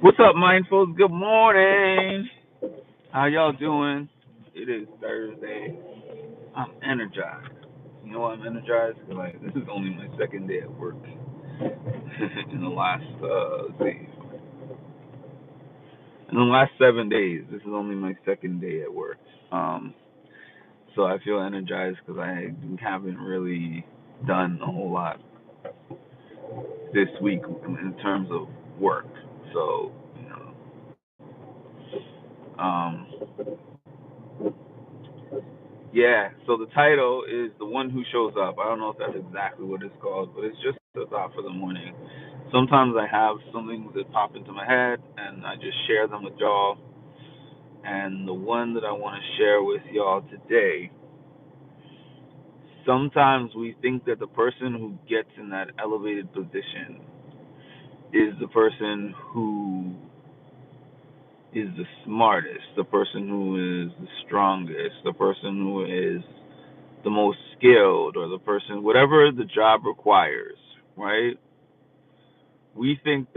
What's up, mindfuls? Good morning. How y'all doing? It is Thursday. I'm energized. You know why I'm energized? 'Cause, this is only my second day at work. in the last, let's see, in the last 7 days, this is only my second day at work. Um, so I feel energized because I haven't really done a whole lot this week in terms of work. So, um, yeah, so the title is The One Who Shows Up. I don't know if that's exactly what it's called, but it's just a thought for the morning. Sometimes I have some things that pop into my head and I just share them with y'all. And the one that I want to share with y'all today, sometimes we think that the person who gets in that elevated position is the person who is the smartest, the person who is the strongest, the person who is the most skilled, or the person, whatever the job requires, right? We assume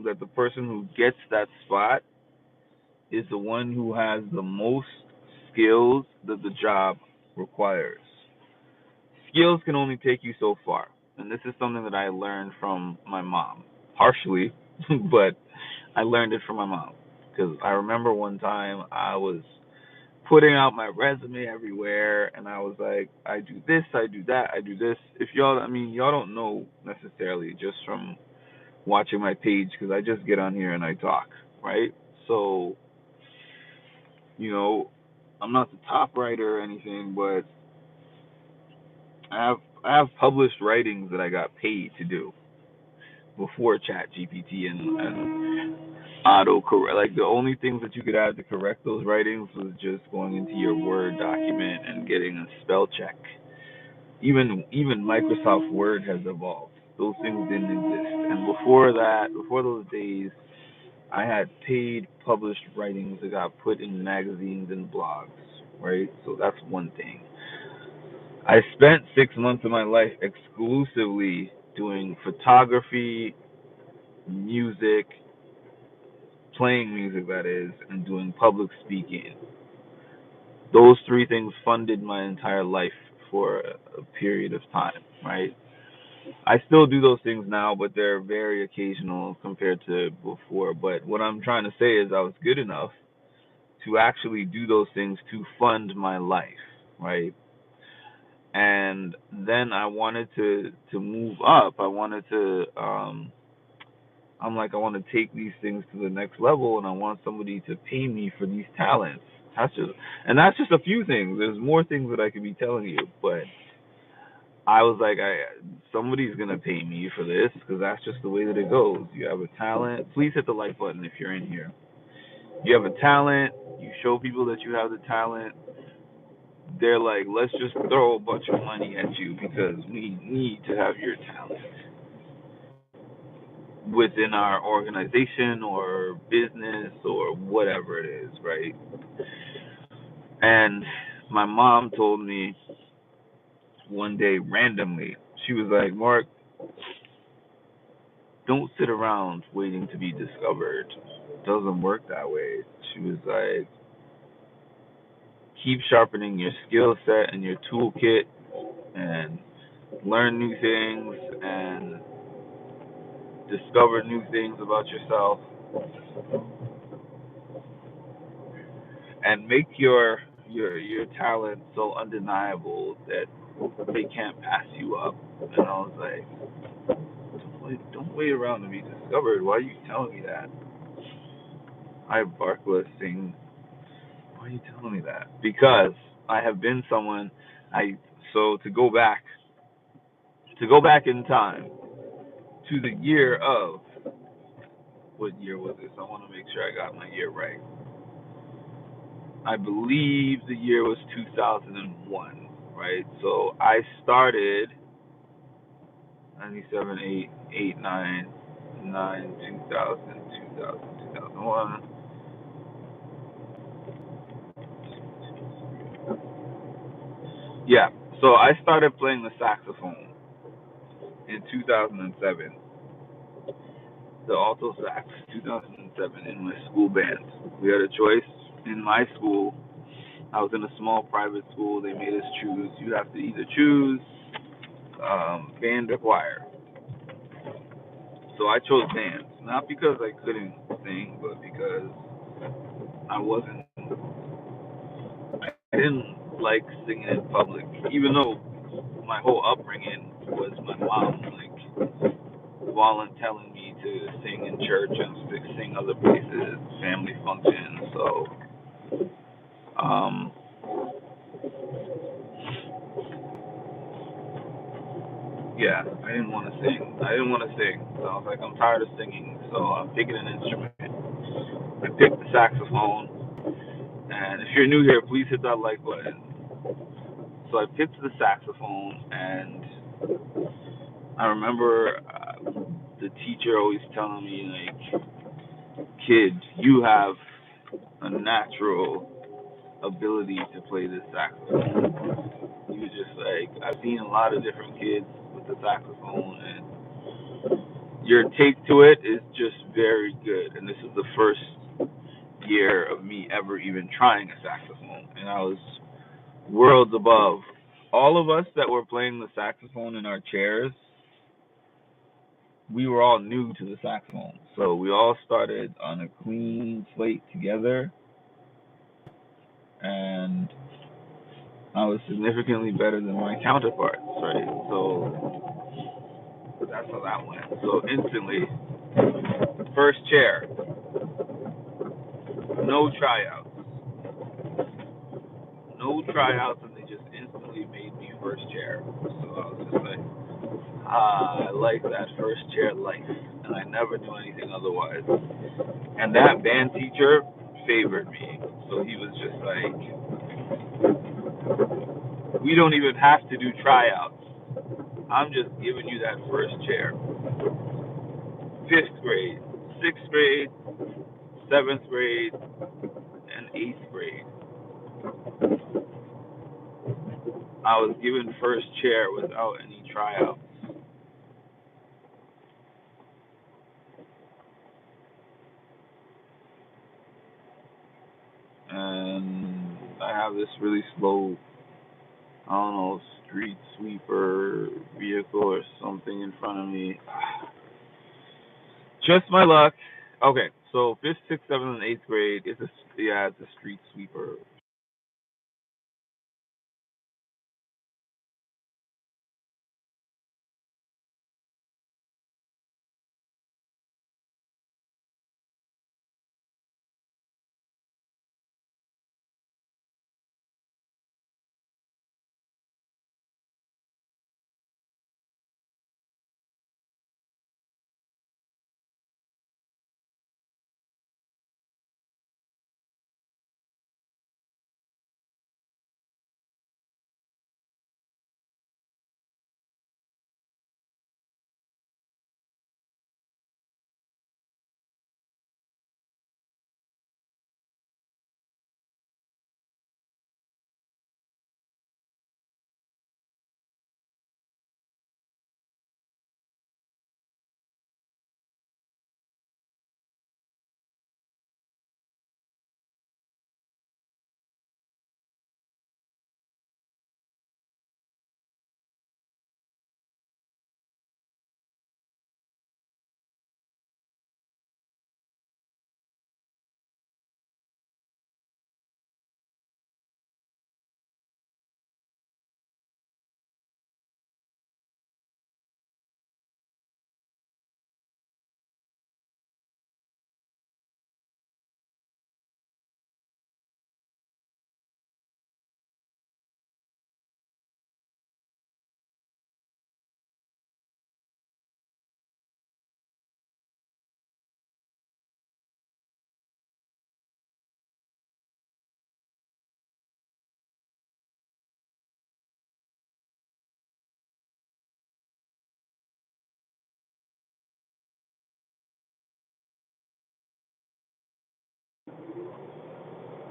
that the person who gets that spot is the one who has the most skills that the job requires. Skills can only take you so far. And this is something that I learned from my mom, partially, but I learned it from my mom. Because I remember one time I was putting out my resume everywhere, and I was like, I do this, I do that, I do this. If y'all, I mean, y'all don't know necessarily just from watching my page, because I just get on here and I talk, right? So, you know, I'm not the top writer or anything, but I have published writings that I got paid to do before Chat GPT and autocorrect. Like, the only things that you could add to correct those writings was just going into your Word document and getting a spell check. Even Microsoft Word has evolved. Those things didn't exist. And before that, before those days, I had paid published writings that got put in magazines and blogs, right? So that's one thing. I spent 6 months of my life exclusively doing photography, music, playing music, that is, and doing public speaking. Those three things funded my entire life for a period of time, right? I still do those things now, but they're very occasional compared to before. But what I'm trying to say is I was good enough to actually do those things to fund my life, right? And then I wanted to move up. I wanted to I'm like, I want to take these things to the next level, and I want somebody to pay me for these talents. That's just a few things. There's more things that I could be telling you, but I was like, somebody's gonna pay me for this because that's just the way that it goes. You have a talent. Please hit the like button if you're in here. You have a talent. You show people that you have the talent. They're like, let's just throw a bunch of money at you because we need to have your talent within our organization or business or whatever it is, right? And my mom told me one day randomly, she was like, Mark, don't sit around waiting to be discovered. It doesn't work that way. She was like, keep sharpening your skill set and your toolkit and learn new things and discover new things about yourself and make your talent so undeniable that they can't pass you up. And I was like, don't wait around to be discovered. Why are you telling me that? I bark was saying, why are you telling me that? Because I have been someone. I so to go back in time to the year of, what year was this? I want to make sure I got my year right. I believe the year was 2001, right? So I started 97, 8, 8, 9, 9, 2000, 2000, 2001. Yeah, so I started playing the saxophone in 2007. the alto sax 2007 in my school band. We had a choice in my school. I was in a small private school. They made us choose. You have to either choose band or choir. So I chose band, not because I couldn't sing, but because I wasn't. I didn't like singing in public, even though my whole upbringing was my mom telling me to sing in church and to sing other places, family functions. So, um, yeah, I didn't want to sing. I didn't want to sing. So I was like, I'm tired of singing, so I'm picking an instrument. I picked the saxophone, and if you're new here, please hit that like button. So I picked the saxophone, and I remember the teacher always telling me, like, kid, you have a natural ability to play this saxophone. You just like, I've seen a lot of different kids with the saxophone, and your take to it is just very good. And this is the first year of me ever even trying a saxophone, and I was worlds above all of us that were playing the saxophone in our chairs. We were all new to the saxophone, so we all started on a clean slate together, and I was significantly better than my counterparts, right? So that's how that went. So instantly, first chair, no tryouts, no tryouts, and they just instantly made me first chair. So I was just like, I like that first chair life, and I never do anything otherwise. And that band teacher favored me, so he was just like, we don't even have to do tryouts. I'm just giving you that first chair. Fifth grade, sixth grade, seventh grade, and eighth grade, I was given first chair without any tryouts. And I have this really slow, I don't know, street sweeper vehicle or something in front of me. Just my luck. Okay, so fifth, sixth, seventh, and eighth grade, it's a street sweeper.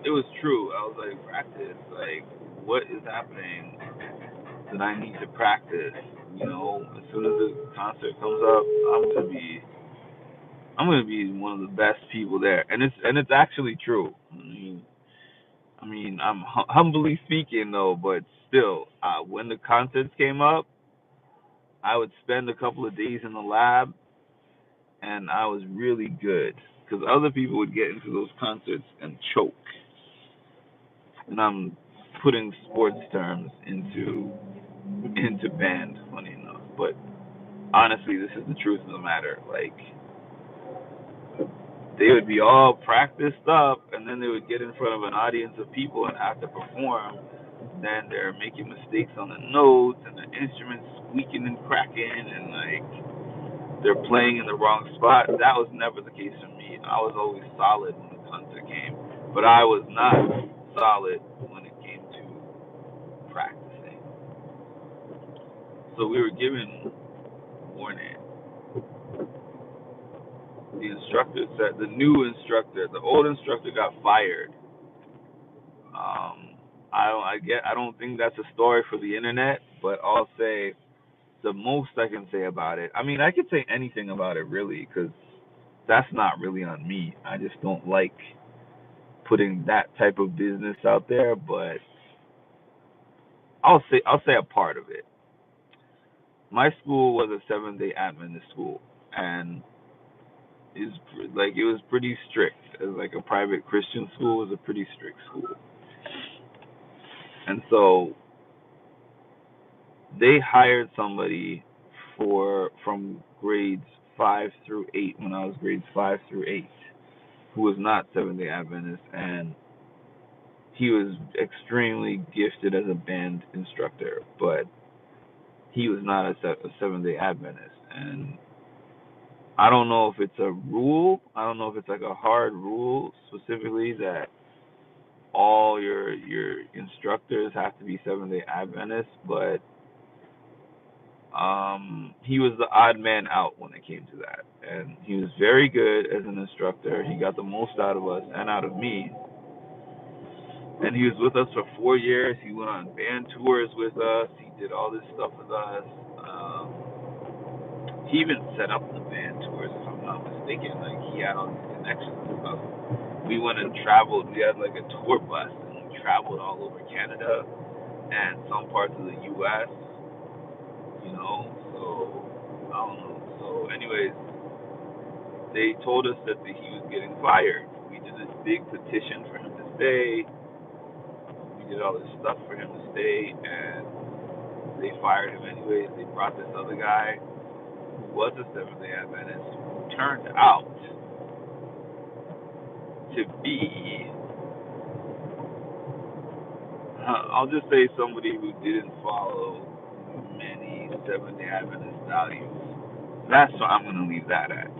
It was true. I was like, practice. Like, what is happening that I need to practice? As soon as the concert comes up, I'm gonna be I'm gonna be one of the best people there, and it's actually true. I mean, I'm humbly speaking though, but still, when the concerts came up, I would spend a couple of days in the lab, and I was really good because other people would get into those concerts and choke, and I'm putting sports terms into band, funny enough. But honestly, this is the truth of the matter. Like, they would be all practiced up, and then they would get in front of an audience of people and have to perform. Then they're making mistakes on the notes, and the instruments squeaking and cracking, and like they're playing in the wrong spot. That was never the case for me. I was always solid when the concert came, but I was not solid when it came to practicing. So we were given warning. The instructor said the new instructor, the old instructor got fired. I don't think that's a story for the internet, but I'll say the most I can say about it. I mean, I could say anything about it really, because that's not really on me. I just don't like putting that type of business out there. But I'll say a part of it. My school was a Seventh-day Adventist school, and is like it was pretty strict. As like a private Christian school, it was a pretty strict school, and so they hired somebody for from grades 5 through 8 when I was grades 5 through 8, who was not Seventh Day Adventist, and he was extremely gifted as a band instructor, but he was not a Seventh Day Adventist, and I don't know if it's a rule. I don't know if it's like a hard rule specifically that all your instructors have to be Seventh Day Adventists, but he was the odd man out when it came to that, and he was very good as an instructor. He got the most out of us and out of me, and he was with us for 4 years. He went on band tours with us. He did all this stuff with us. He even set up the band tours, if I'm not mistaken. Like, he had all these connections and stuff. We went and traveled. We had like a tour bus, and we traveled all over Canada and some parts of the U.S. You know, so I don't know. So, anyways, they told us that he was getting fired. We did this big petition for him to stay. We did all this stuff for him to stay, and they fired him anyways. They brought this other guy who was a Seventh Day Adventist, who turned out to be, I'll just say, somebody who didn't follow many Seventh Day Adventist values. That's what I'm going to leave that at.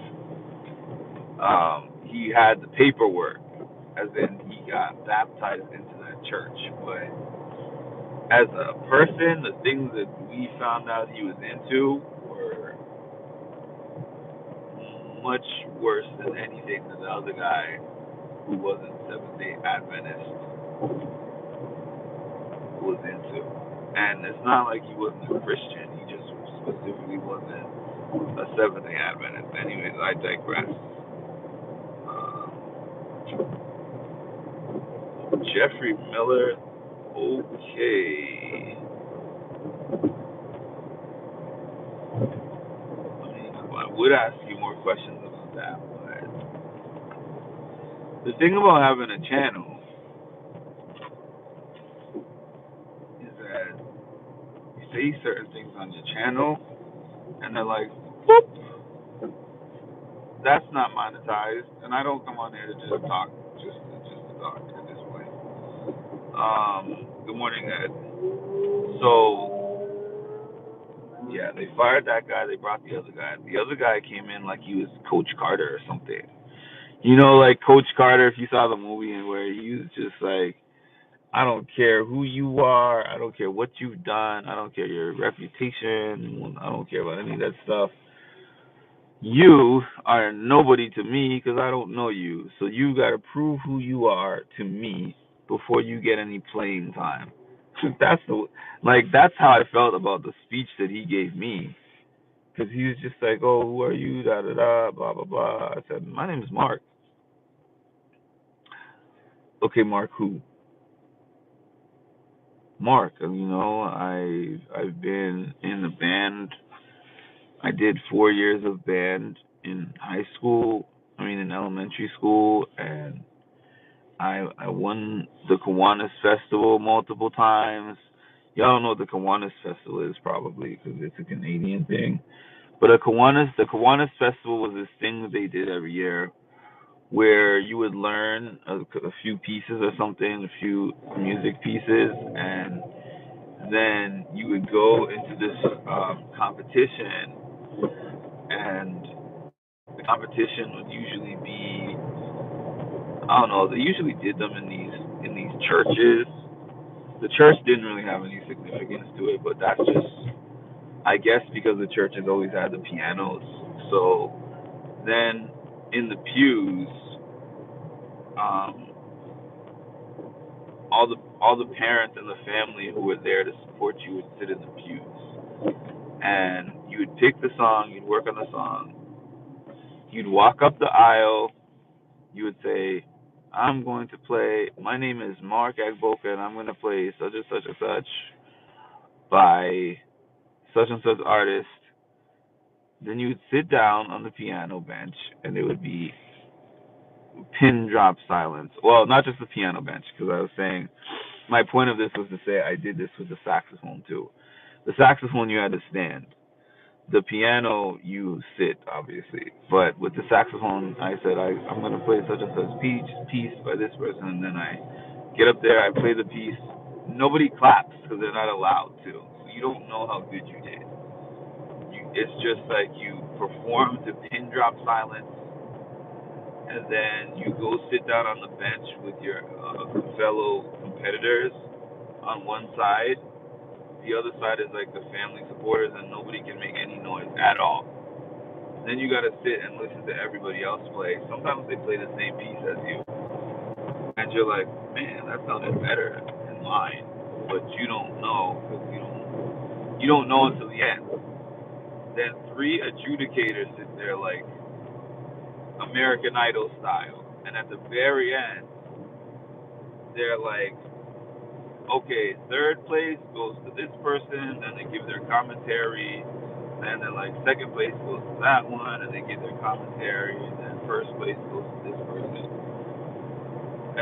He had the paperwork, as in he got baptized into that church, but as a person, the things that we found out he was into were much worse than anything that the other guy who wasn't Seventh Day Adventist was into. And it's not like he wasn't a Christian, he just specifically wasn't a Seventh Day Adventist. Anyways, I digress. Jeffrey Miller, okay. I would ask you more questions about that, but the thing about having a channel is that you say certain things on your channel, and they're like, whoop, that's not monetized, and I don't come on here to just talk, just to talk at this point. Good morning, Ed. So, yeah, they fired that guy. They brought the other guy. The other guy came in like he was Coach Carter or something. You know, like Coach Carter, if you saw the movie, and where he was just like, I don't care who you are. I don't care what you've done. I don't care your reputation. I don't care about any of that stuff. You are nobody to me because I don't know you. So you got to prove who you are to me before you get any playing time. That's how I felt about the speech that he gave me. because he was just like, "Oh, who are you?" Da da da, blah blah blah. I said, "My name is Mark." Okay, Mark, who? Mark. I've been in the band. I did 4 years of band in high school. I mean, in elementary school, and I won the Kiwanis Festival multiple times. Y'all don't know what the Kiwanis Festival is probably because it's a Canadian thing. But the Kiwanis Festival was this thing that they did every year where you would learn a few pieces or something, a few music pieces, and then you would go into this competition, and the competition would usually be, I don't know, they usually did them in these churches. The church didn't really have any significance to it, but that's just, I guess, because the church has always had the pianos. So then in the pews, um, all the parents and the family who were there to support you would sit in the pews, and you would pick the song, you'd work on the song, you'd walk up the aisle, you would say, "I'm going to play. My name is Mark Agboka, and I'm going to play such and such and such by such and such artist." Then you would sit down on the piano bench, and it would be pin drop silence. Well, not just the piano bench, because I was saying my point of this was to say I did this with the saxophone too. The saxophone you had to stand. The piano you sit, obviously, but with the saxophone, I said I'm gonna play such and such piece by this person, and then I get up there, I play the piece. Nobody claps because they're not allowed to, so you don't know how good you did. It's just like you perform to pin drop silence, and then you go sit down on the bench with your fellow competitors on one side. The other side is like the family supporters, and nobody can make any noise at all. Then you gotta sit and listen to everybody else play. Sometimes they play the same piece as you, and you're like, man, that sounded better than mine. But you don't know because you don't know until the end. Then three adjudicators sit there like American Idol style, and at the very end, they're like, okay, third place goes to this person, and they give their commentary, and then like second place goes to that one, and they give their commentary, and then first place goes to this person,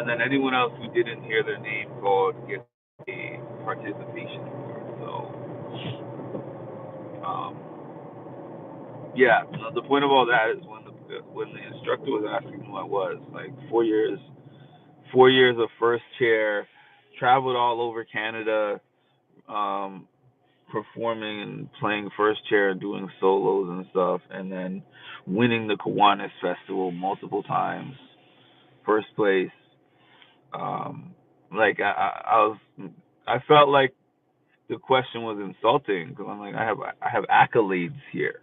and then anyone else who didn't hear their name called gets a participation award. So, yeah, the point of all that is when the instructor was asking who I was, like 4 years, 4 years of first chair, traveled all over Canada, um, performing and playing first chair, doing solos and stuff, and then winning the Kiwanis Festival multiple times, first place. Um, like I felt like the question was insulting because I'm like, I have accolades here,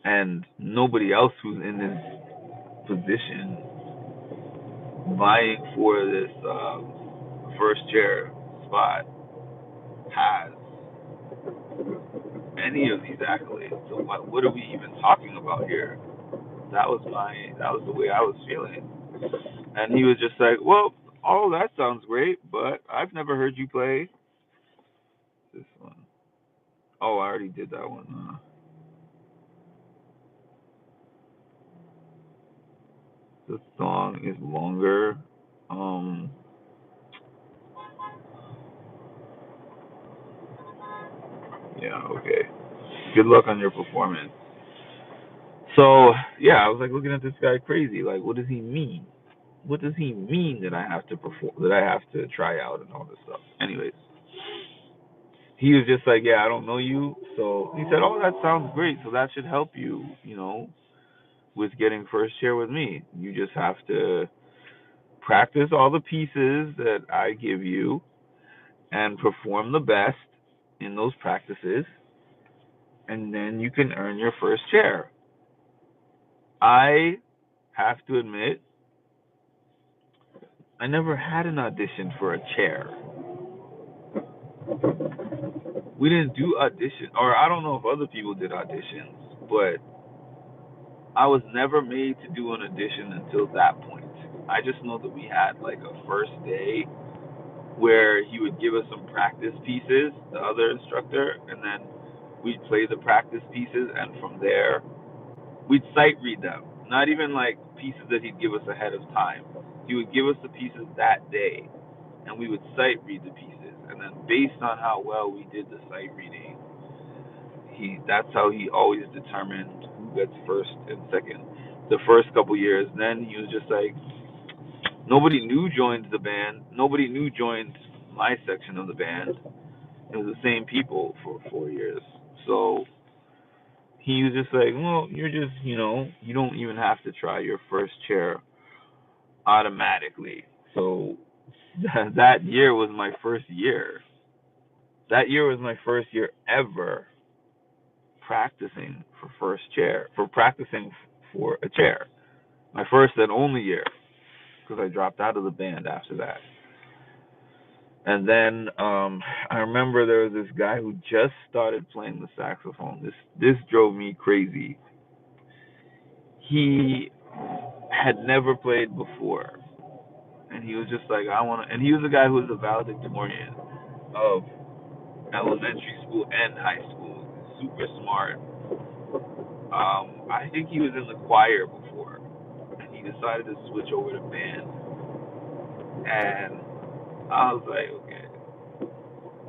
and nobody else who's in this position vying for this first chair spot has any of these accolades. So what are we even talking about here? That was the way I was feeling. And he was just like, well, all that sounds great, but I've never heard you play this one. Oh, I already did that one. The song is longer. Um, yeah, okay. Good luck on your performance. So yeah, I was like looking at this guy crazy. Like, what does he mean? What does he mean that I have to perform? That I have to try out and all this stuff? Anyways, he was just like, yeah, I don't know you. So he said, oh, that sounds great. So that should help you, with getting first chair with me. You just have to practice all the pieces that I give you and perform the best in those practices, and then you can earn your first chair. I have to admit, I never had an audition for a chair. We didn't do audition, or I don't know if other people did auditions. but I was never made to do an audition until that point. I just know that we had like a first day where he would give us some practice pieces, the other instructor, and then we'd play the practice pieces, and from there we'd sight read them. Not even like pieces that he'd give us ahead of time. He would give us the pieces that day, and we would sight read the pieces. And then based on how well we did the sight reading, that's how he always determined who gets first and second. The first couple years, then he was just like, nobody new joined the band. Nobody new joined my section of the band. It was the same people for 4 years. So he was just like, well, you're just, you don't even have to try your first chair automatically. So that year was my first year. That year was my first year ever practicing for practicing for a chair. My first and only year, because I dropped out of the band after that. And then I remember there was this guy who just started playing the saxophone. This drove me crazy. He had never played before, and he was just like, I want to. And he was a guy who was a valedictorian of elementary school and high school. Super smart. I think he was in the choir before, and he decided to switch over to band. And I was like, okay.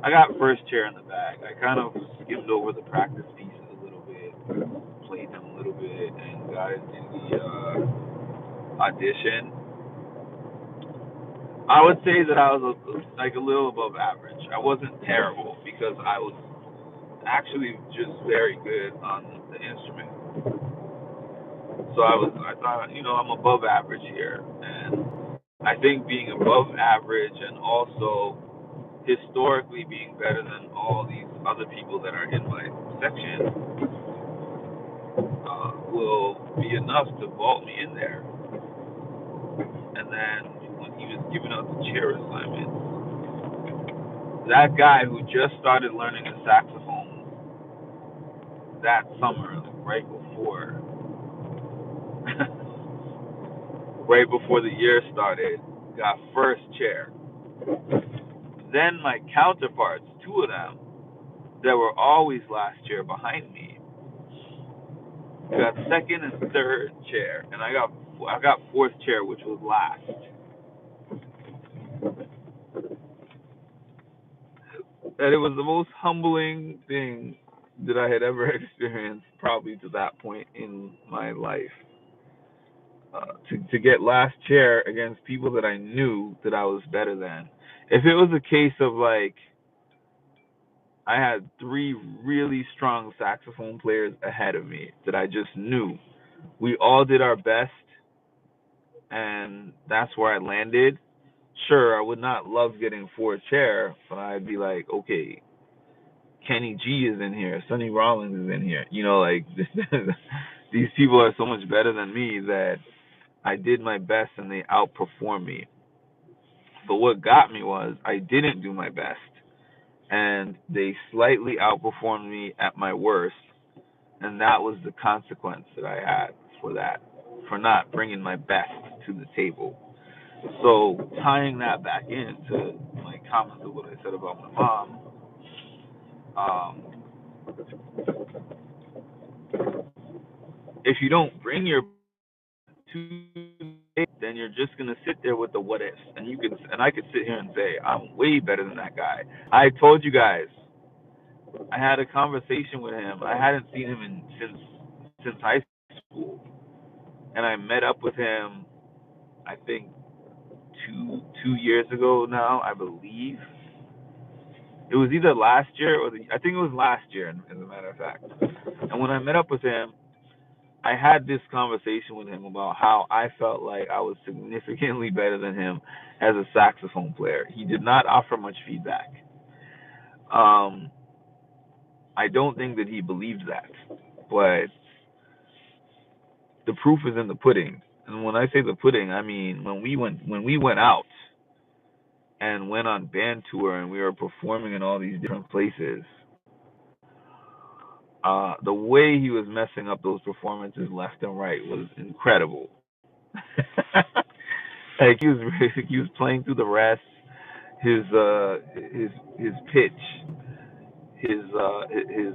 I got first chair in the bag. I kind of skimmed over the practice pieces a little bit, played them a little bit, and got into the audition. I would say that I was like a little above average. I wasn't terrible because I was actually just very good on the instrument. So I thought, I'm above average here, and I think being above average and also historically being better than all these other people that are in my section will be enough to vault me in there. And then when he was giving out the chair assignments, that guy who just started learning the saxophone that summer, right before right before the year started, got first chair. Then my counterparts, two of them, that were always last chair behind me, got second and third chair, and I got fourth chair, which was last. And it was the most humbling thing that I had ever experienced, probably to that point in my life. To get last chair against people that I knew that I was better than. If it was a case of like I had three really strong saxophone players ahead of me that I just knew, we all did our best, and that's where I landed. Sure, I would not love getting fourth chair, but I'd be like, okay, Kenny G is in here, Sonny Rollins is in here. Like these people are so much better than me that I did my best and they outperformed me. But what got me was I didn't do my best, and they slightly outperformed me at my worst, and that was the consequence that I had for not bringing my best to the table. So tying that back into my comments of what I said about my mom, if you don't bring your to, then you're just gonna sit there with the what ifs, and I could sit here and say I'm way better than that guy. I told you guys, I had a conversation with him. I hadn't seen him since high school, and I met up with him. I think 2 years ago now, I believe. It was either last year I think it was last year, as a matter of fact. And when I met up with him, I had this conversation with him about how I felt like I was significantly better than him as a saxophone player. He did not offer much feedback. I don't think that he believed that, but the proof is in the pudding. And when I say the pudding, I mean when we went out and went on band tour and we were performing in all these different places. The way he was messing up those performances left and right was incredible. Like he was playing through the rest. His his pitch, his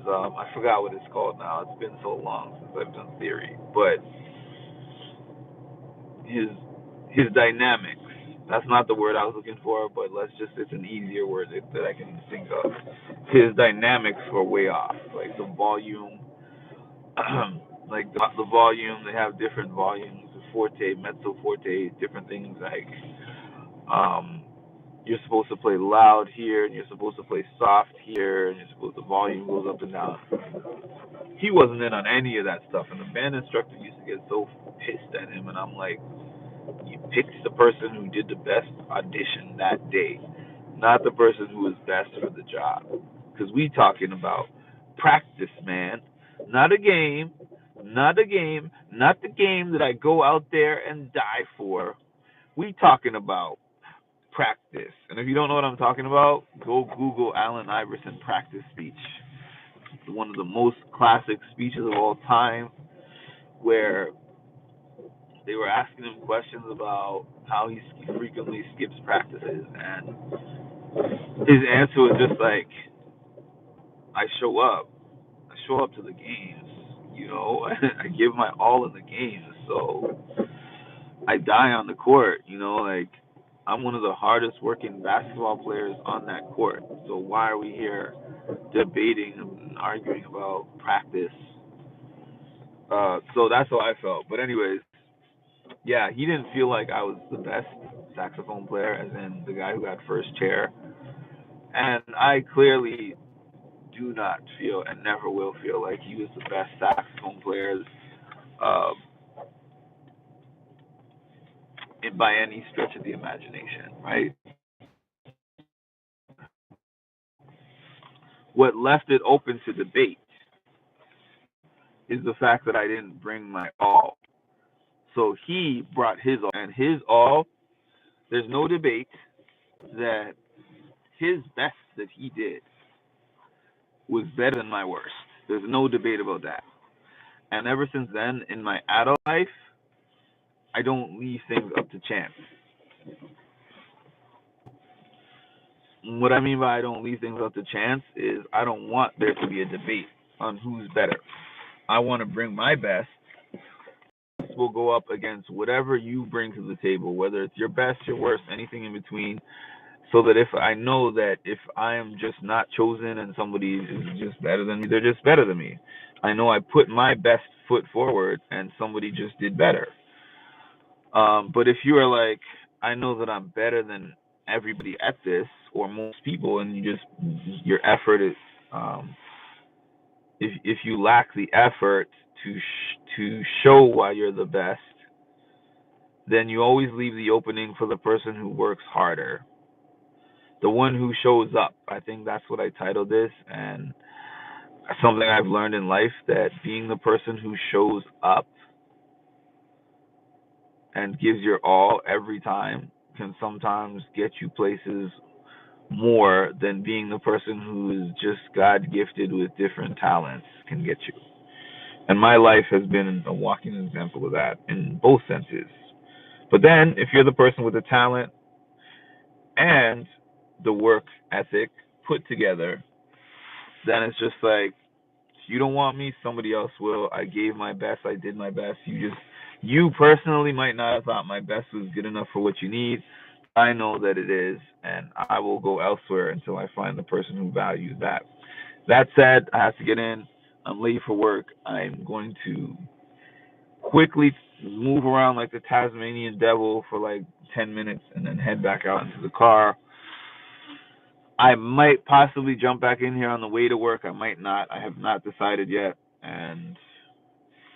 I forgot what it's called now. It's been so long since I've done theory, but his his dynamics. That's not the word I was looking for, but it's an easier word that I can think of. His dynamics were way off. Like the volume, like the volume. They have different volumes, forte, mezzo forte, different things. Like um, you're supposed to play loud here, and you're supposed to play soft here, and you're supposed the volume goes up and down. He wasn't in on any of that stuff, and the band instructor used to get so pissed at him, and I'm like, you picked the person who did the best audition that day, not the person who was best for the job. Because we talking about practice, man, not a game, not a game, not the game that I go out there and die for. We talking about practice. And if you don't know what I'm talking about, go Google Allen Iverson practice speech. It's one of the most classic speeches of all time, where they were asking him questions about how he frequently skips practices, and his answer was just like, "I show up. I show up to the games. You know, I give my all in the games. So I die on the court. You know, like I'm one of the hardest working basketball players on that court. So why are we here debating and arguing about practice?" So that's how I felt. But anyways, yeah, he didn't feel like I was the best saxophone player, as in the guy who got first chair. And I clearly do not feel and never will feel like he was the best saxophone player uh, by any stretch of the imagination, right? What left it open to debate is the fact that I didn't bring my all. So he brought his all, and his all, there's no debate that his best that he did was better than my worst. There's no debate about that. And ever since then, in my adult life, I don't leave things up to chance. What I mean by I don't leave things up to chance is I don't want there to be a debate on who's better. I want to bring my best. Will go up against whatever you bring to the table, whether it's your best, your worst, anything in between, so that if I know that if I am just not chosen and somebody is just better than me, they're just better than me. I know I put my best foot forward and somebody just did better. But if you are like, I know that I'm better than everybody at this or most people, and your effort is, if you lack the effort to show why you're the best, then you always leave the opening for the person who works harder, the one who shows up. I think that's what I titled this, and something I've learned in life, that being the person who shows up and gives your all every time can sometimes get you places more than being the person who is just God gifted with different talents can get you. And my life has been a walking example of that in both senses. But then, if you're the person with the talent and the work ethic put together, then it's just like, you don't want me, somebody else will. I gave my best, I did my best. You personally might not have thought my best was good enough for what you need. I know that it is, and I will go elsewhere until I find the person who values that. That said, I have to get in. I'm late for work. I'm going to quickly move around like the Tasmanian devil for like 10 minutes and then head back out into the car. I might possibly jump back in here on the way to work. I might not. I have not decided yet. And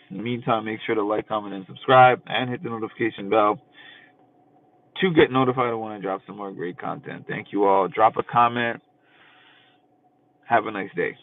in the meantime, make sure to like, comment, and subscribe, and hit the notification bell to get notified when I drop some more great content. Thank you all. Drop a comment. Have a nice day.